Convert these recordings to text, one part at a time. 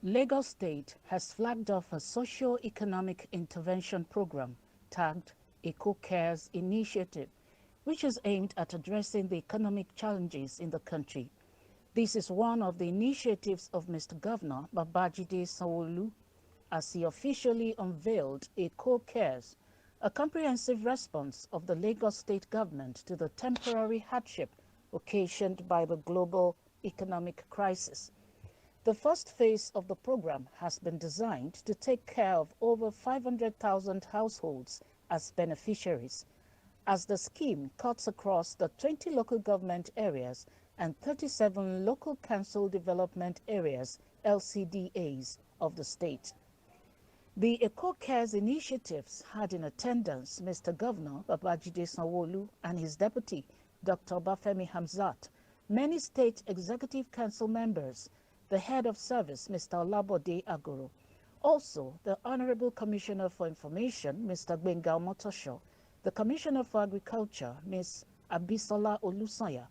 Lagos State has flagged off a socio-economic intervention program tagged Eco Cares Initiative, which is aimed at addressing the economic challenges in the country. This is one of the initiatives of Mr. Governor Babajide Sanwo-Olu as he officially unveiled Eco Cares, a comprehensive response of the Lagos State government to the temporary hardship occasioned by the global economic crisis. The first phase of the program has been designed to take care of over 500,000 households as beneficiaries, as the scheme cuts across the 20 local government areas and 37 local council development areas, LCDAs, of the state. The Eco Cares initiatives had in attendance Mr. Governor Babajide Sanwo-Olu and his deputy, Dr. Bafemi Hamzat, many state executive council members, the head of service, Mr. Olabode Agoro, also the Honorable Commissioner for Information, Mr. Gbenga Omotosho, the Commissioner for Agriculture, Ms. Abisola Olusanya.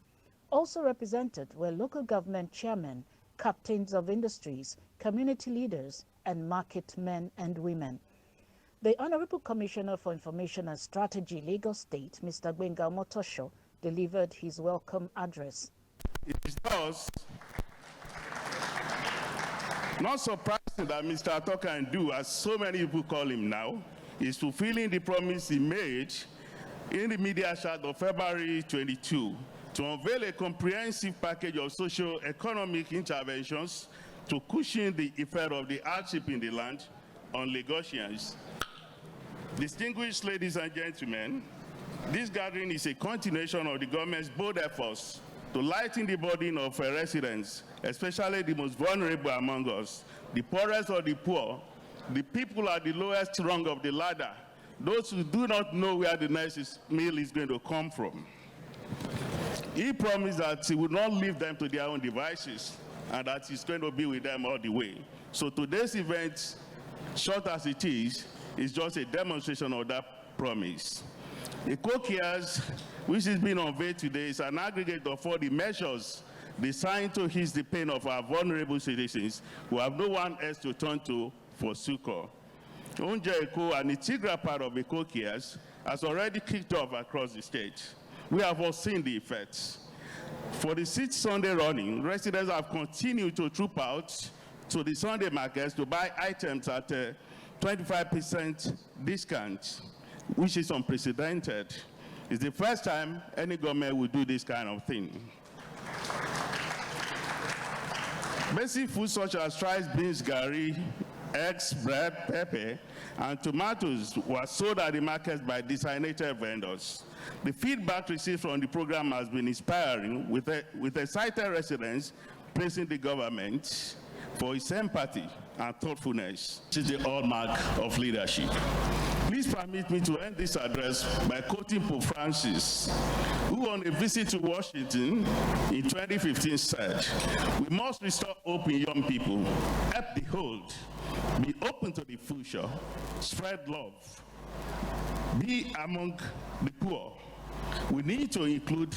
Also represented were local government chairmen, captains of industries, community leaders, and market men and women. The Honorable Commissioner for Information and Strategy, Lagos State, Mr. Gbenga Omotosho, delivered his welcome address. It is thus not surprising that Mr. Atokandu, as so many people call him now, is fulfilling the promise he made in the media chat of February 22 to unveil a comprehensive package of socio-economic interventions to cushion the effect of the hardship in the land on Lagosians. Distinguished ladies and gentlemen, this gathering is a continuation of the government's bold efforts to lighten the burden of residents, especially the most vulnerable among us, the poorest of the poor, the people at the lowest rung of the ladder, those who do not know where the next meal is going to come from. He promised that he would not leave them to their own devices and that he's going to be with them all the way. So today's event, short as it is just a demonstration of that promise. Eco Cares, which is being unveiled today, is an aggregate of all the measures designed to ease the pain of our vulnerable citizens who have no one else to turn to for succor. Onje Eco, an integral part of Eco Cares, has already kicked off across the state. We have all seen the effects. For the 6th Sunday running, residents have continued to troop out to the Sunday markets to buy items at a 25% discount, which is unprecedented. It's the first time any government will do this kind of thing. Basic foods such as rice, beans, gari, eggs, bread, pepper, and tomatoes were sold at the markets by designated vendors. The feedback received from the program has been inspiring, with excited residents praising the government for its empathy and thoughtfulness. This is the hallmark of leadership. Please permit me to end this address by quoting Pope Francis, who on a visit to Washington in 2015 said, "We must restore hope in young people, help the old, be open to the future, spread love, be among the poor. We need to include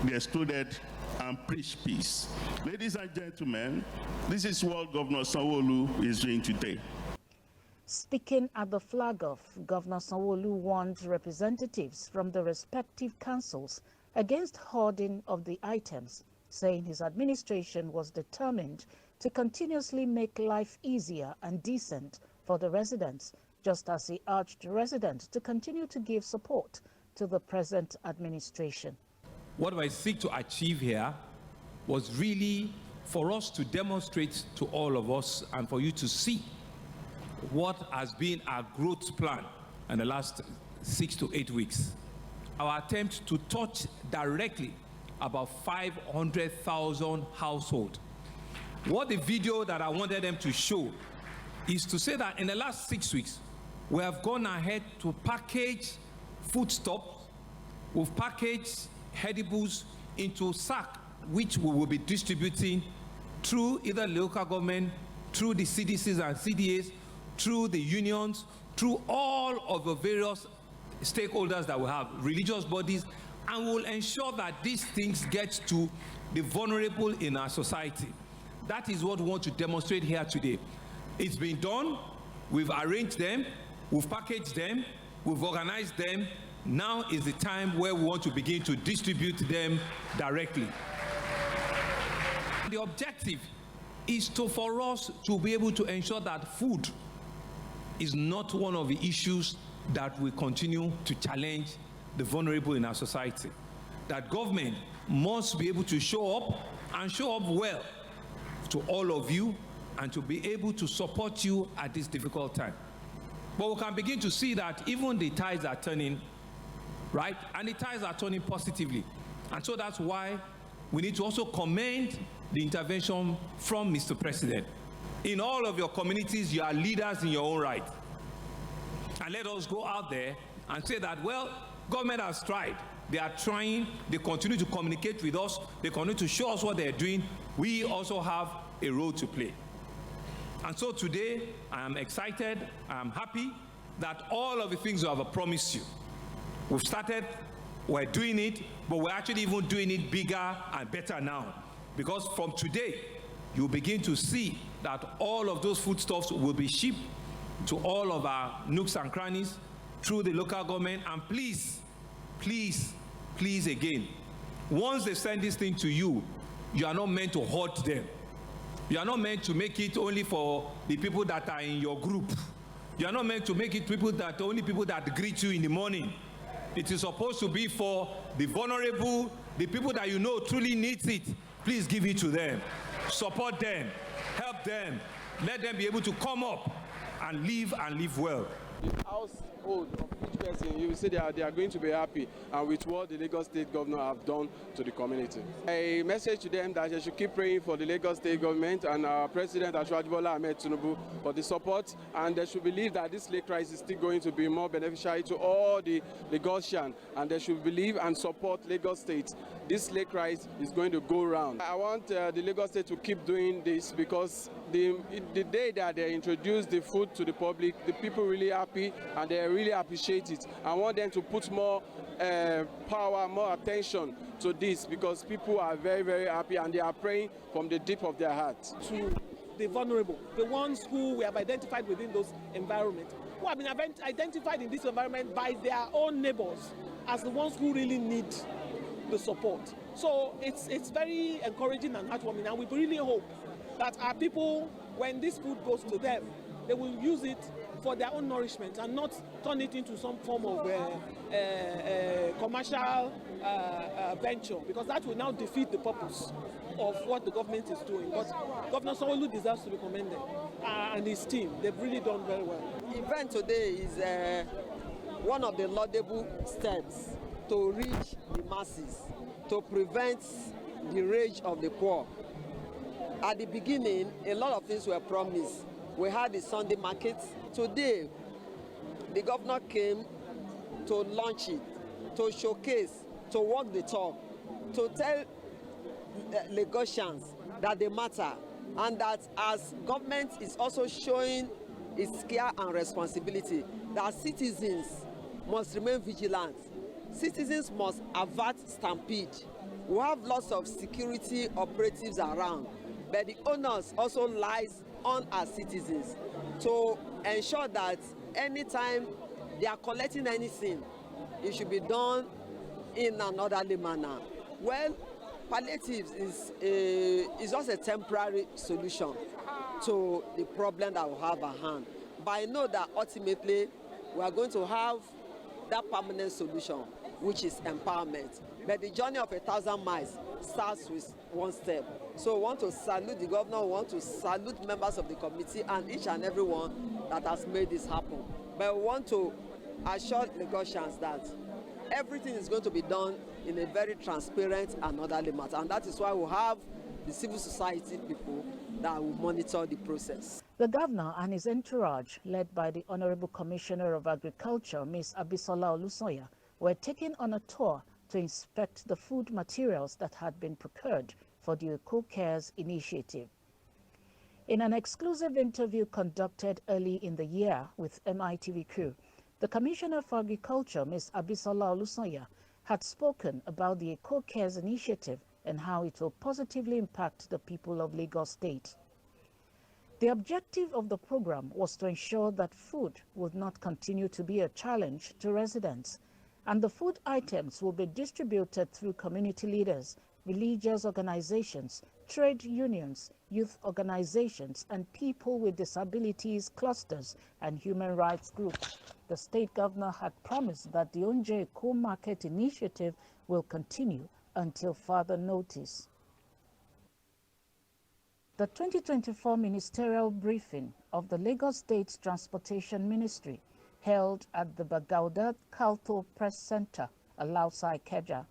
the excluded and preach peace." Ladies and gentlemen, this is what Governor Sanwo-Olu is doing today. Speaking at the flag-off, Governor Sanwo-Olu warned representatives from the respective councils against hoarding of the items, saying his administration was determined to continuously make life easier and decent for the residents, just as he urged residents to continue to give support to the present administration. What I seek to achieve here was really for us to demonstrate to all of us and for you to see what has been our growth plan in the last 6 to 8 weeks. Our attempt to touch directly about 500,000 households. What the video that I wanted them to show is to say that in the last 6 weeks, we have gone ahead to package foodstuffs, we've packaged edibles into sack, which we will be distributing through either local government, through the CDCs and CDAs, through the unions, through all of the various stakeholders that we have, religious bodies, and will ensure that these things get to the vulnerable in our society. That is what we want to demonstrate here today. It's been done. We've arranged them. We've packaged them. We've organized them. Now is the time where we want to begin to distribute them directly. The objective is for us to be able to ensure that food is not one of the issues that will continue to challenge the vulnerable in our society. That government must be able to show up and show up well to all of you and to be able to support you at this difficult time. But we can begin to see that even the tides are turning, right? And the tides are turning positively. And so that's why we need to also commend the intervention from Mr. President. In all of your communities, you are leaders in your own right. And let us go out there and say that, well, government has tried. They are trying, they continue to communicate with us, they continue to show us what they're doing. We also have a role to play. And so today, I am excited, I am happy that all of the things I have promised you, we've started, we're doing it, but we're actually even doing it bigger and better now. Because from today, you'll begin to see that all of those foodstuffs will be shipped to all of our nooks and crannies through the local government. And please, please, please again, once they send this thing to you, you are not meant to hoard them. You are not meant to make it only for the people that are in your group. You are not meant to make it only people that greet you in the morning. It is supposed to be for the vulnerable, the people that you know truly needs it. Please give it to them. Support them. Help them. Let them be able to come up and live well. The household of each person, you will see they are going to be happy with what the Lagos State Governor have done to the community. A message to them that they should keep praying for the Lagos State Government and our President Asiwaju Bola Ahmed Tinubu for the support, and they should believe that this lake crisis is still going to be more beneficial to all the Lagosians, and they should believe and support Lagos State. This lake crisis is going to go round. I want the Lagos State to keep doing this because the day that they introduce the food to the public, the people really happy and they really appreciate it. I want them to put more power, more attention to this because people are very, very happy and they are praying from the deep of their heart. To the vulnerable, the ones who we have identified within those environments, who have been identified in this environment by their own neighbors as the ones who really need the support. So it's very encouraging and heartwarming, and we really hope that our people, when this food goes to them, they will use it for their own nourishment and not turn it into some form of commercial venture, because that will now defeat the purpose of what the government is doing. But Governor Sanwo-Olu deserves to be commended, and his team, they've really done very well. The event today is one of the laudable steps to reach the masses, to prevent the rage of the poor. At the beginning, a lot of things were promised. We had the Sunday market. Today, the governor came to launch it, to showcase, to walk the talk, to tell Lagosians that they matter, and that as government is also showing its care and responsibility, that citizens must remain vigilant. Citizens must avert stampede. We have lots of security operatives around, but the onus also lies on our citizens to ensure that anytime they are collecting anything, it should be done in an orderly manner. Well, palliatives is just a temporary solution to the problem that we have at hand. But I know that ultimately we are going to have that permanent solution, which is empowerment. But the journey of 1,000 miles starts with one step. So we want to salute the governor, we want to salute members of the committee and each and every one that has made this happen. But we want to assure Lagosians that everything is going to be done in a very transparent and orderly manner. And that is why we have the civil society people that will monitor the process. The governor and his entourage, led by the Honorable Commissioner of Agriculture, Ms. Abisola Olusoya, were taken on a tour to inspect the food materials that had been procured for the Eco Cares initiative. In an exclusive interview conducted early in the year with MITV crew, the Commissioner for Agriculture, Ms. Abisola Olusoya, had spoken about the Eco Cares initiative and how it will positively impact the people of Lagos State. The objective of the program was to ensure that food would not continue to be a challenge to residents, and the food items will be distributed through community leaders, religious organizations, trade unions, youth organizations, and people with disabilities clusters and human rights groups. The state governor had promised that the Onje Eko Market initiative will continue until further notice. The 2024 ministerial briefing of the Lagos State Transportation Ministry held at the Bagauda Kalto Press Center, Alausa Ikeja.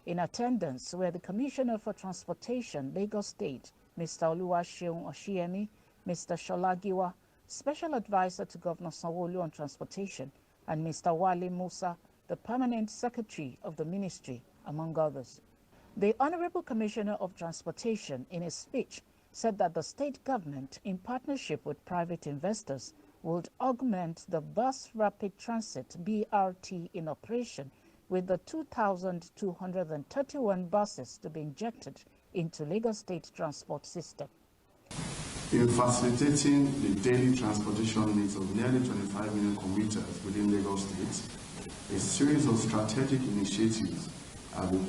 In attendance were the Commissioner for Transportation, Lagos State, Mr. Oluwaseun Oshiemi, Mr. Sholagiwa, Special Advisor to Governor Sanwo-Olu on Transportation, and Mr. Wale Musa, the Permanent Secretary of the Ministry, among others. The Honorable Commissioner of Transportation, in his speech, said that the state government, in partnership with private investors, would augment the Bus Rapid Transit BRT in operation with the 2,231 buses to be injected into Lagos State transport system. In facilitating the daily transportation needs of nearly 25 million commuters within Lagos State, a series of strategic initiatives have been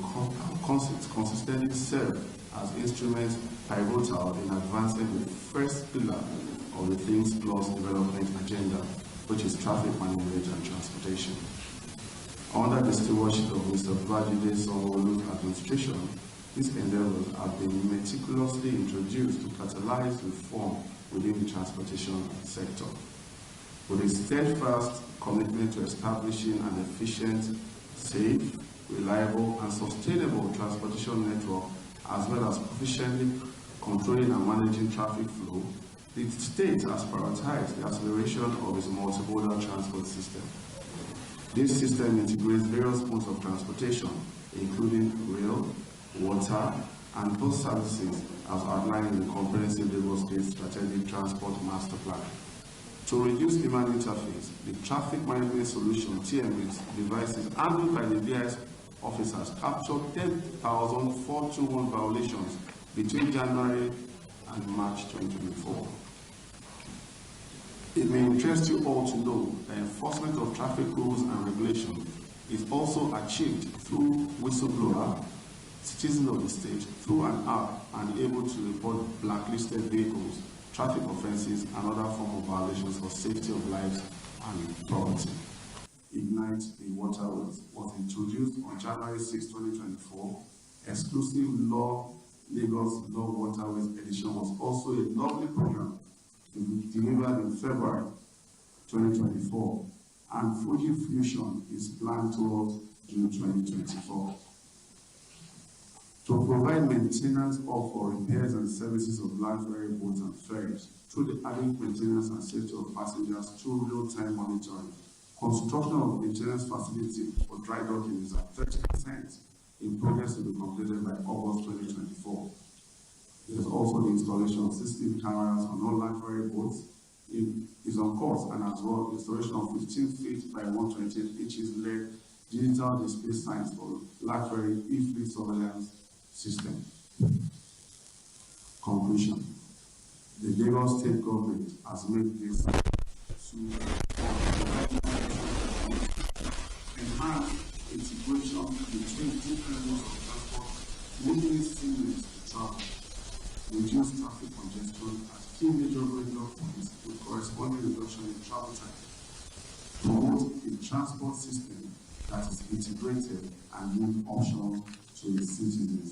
consistently served as instruments pivotal in advancing the first pillar of the Things Plus development agenda, which is traffic management and transportation. Under the stewardship of Mr. Sanwo-Olu's administration, these endeavors have been meticulously introduced to catalyze reform within the transportation sector. With a steadfast commitment to establishing an efficient, safe, reliable, and sustainable transportation network, as well as proficiently controlling and managing traffic flow, the state has prioritized the acceleration of its multimodal transport system. This system integrates various modes of transportation, including rail, water, and bus services, as outlined in the Comprehensive Lagos State Strategic Transport Master Plan. To reduce human interface, the traffic management solution TMS devices handled by the BIS officers captured 10,421 violations between January and March 2024. It may interest you all to know that enforcement of traffic rules and regulations is also achieved through whistleblower, citizens of the state, through an app, and able to report blacklisted vehicles, traffic offenses, and other forms of violations for safety of lives and property. Ignite the Waterways was introduced on January 6, 2024. Exclusive Law Lagos Law Waterways edition was also a lovely program delivered in February 2024, and Fuji Fusion is planned towards June 2024. To provide maintenance of or repairs and services of land ferry boats and ferries through the added maintenance and safety of passengers through real-time monitoring, construction of maintenance facility for dry docking is at 30% in progress to be completed by August 2024. There is also the installation of CCTV cameras on all land ferry boats is on course, and as well installation of 15 feet by 128 inches LED digital display signs for land ferry e-fleet surveillance system. Conclusion: the Lagos State government has made this to enhance integration between different modes of transport, making it seamless to travel, reduce traffic congestion at key major regular points with corresponding reduction in travel time, promote a transport system that is integrated and made optional to its citizens.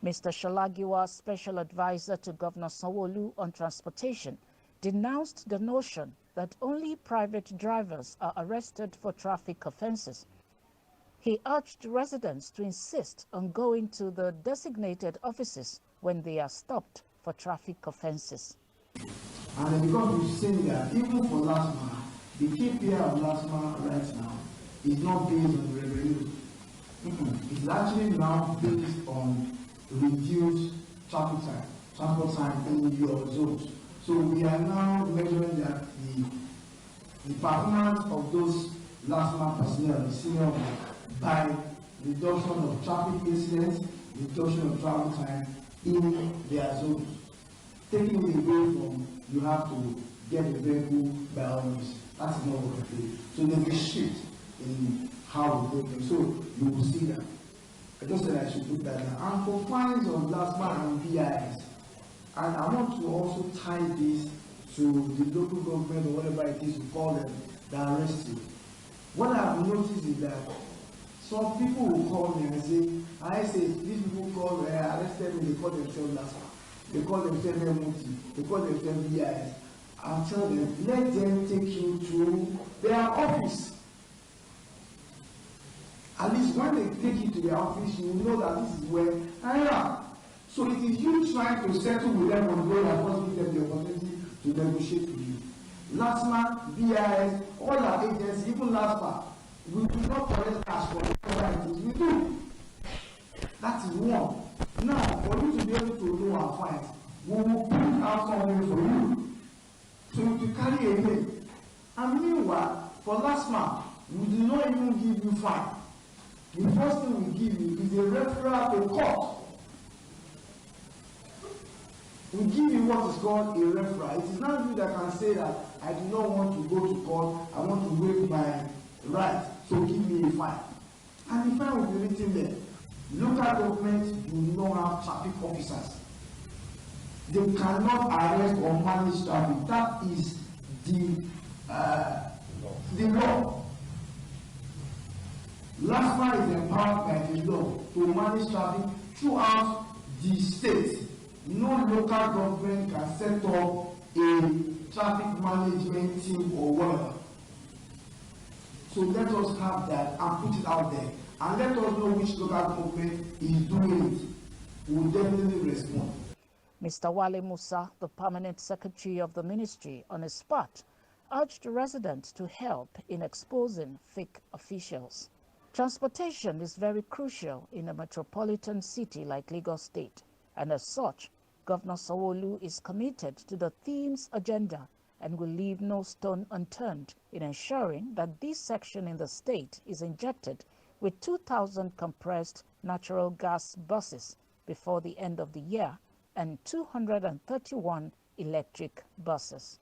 Mr. Sholagiwa, Special Advisor to Governor Sanwo-Olu on Transportation, denounced the notion that only private drivers are arrested for traffic offenses. He urged residents to insist on going to the designated offices when they are stopped for traffic offenses. And because we've seen that even for LASMA, the KPI of LASMA right now is not based on revenue. It's actually now based on reduced traffic time, transport time in your zones. So we are now measuring that the performance of those LASMA personnel is seen by reduction of traffic incidents, reduction of travel time in their zones, taking it away from you have to get a vehicle by all means. That is not what we do. So there's a shift in how we do things. So you will see that. I just said I should put that down. And for fines on LASMA and BIS, and I want to also tie this to the local government or whatever it is you call them that arrest you. What I've noticed is that some people will call me and say, I say, these people call arrested me, they call themselves LASMA, they call themselves MOT, they call themselves BIS. I'll tell them, let them take you to their office. At least when they take you to their office, you will know that this is where I am. So it is you trying to settle with them on the road and first give them the opportunity to negotiate with you. LASMA, BIS, all our agencies, even LASMA, we do not collect cash for whatever it is we do. That is one. Now, for you to be able to know our fight, we will put out something for you. So you carry a name. And meanwhile, for LASMA, we do not even give you fine. The first thing we give you is a referral to court. We give you what is called a referral. It is not you that can say that I do not want to go to court, I want to waive my right, so give me a fine. And the fine will be written there. Local governments do not have traffic officers. They cannot arrest or manage traffic. That is the law. LASMA is empowered by the law to manage traffic throughout the state. No local government can set up a traffic management team or whatever. So let us have that and put it out there. And let us know which local government is doing it. We will definitely respond. Mr. Wale Musa, the permanent secretary of the ministry, on his part, urged residents to help in exposing fake officials. Transportation is very crucial in a metropolitan city like Lagos State, and as such, Governor Sanwo-Olu is committed to the theme's agenda and will leave no stone unturned in ensuring that this section in the state is injected with 2,000 compressed natural gas buses before the end of the year and 231 electric buses.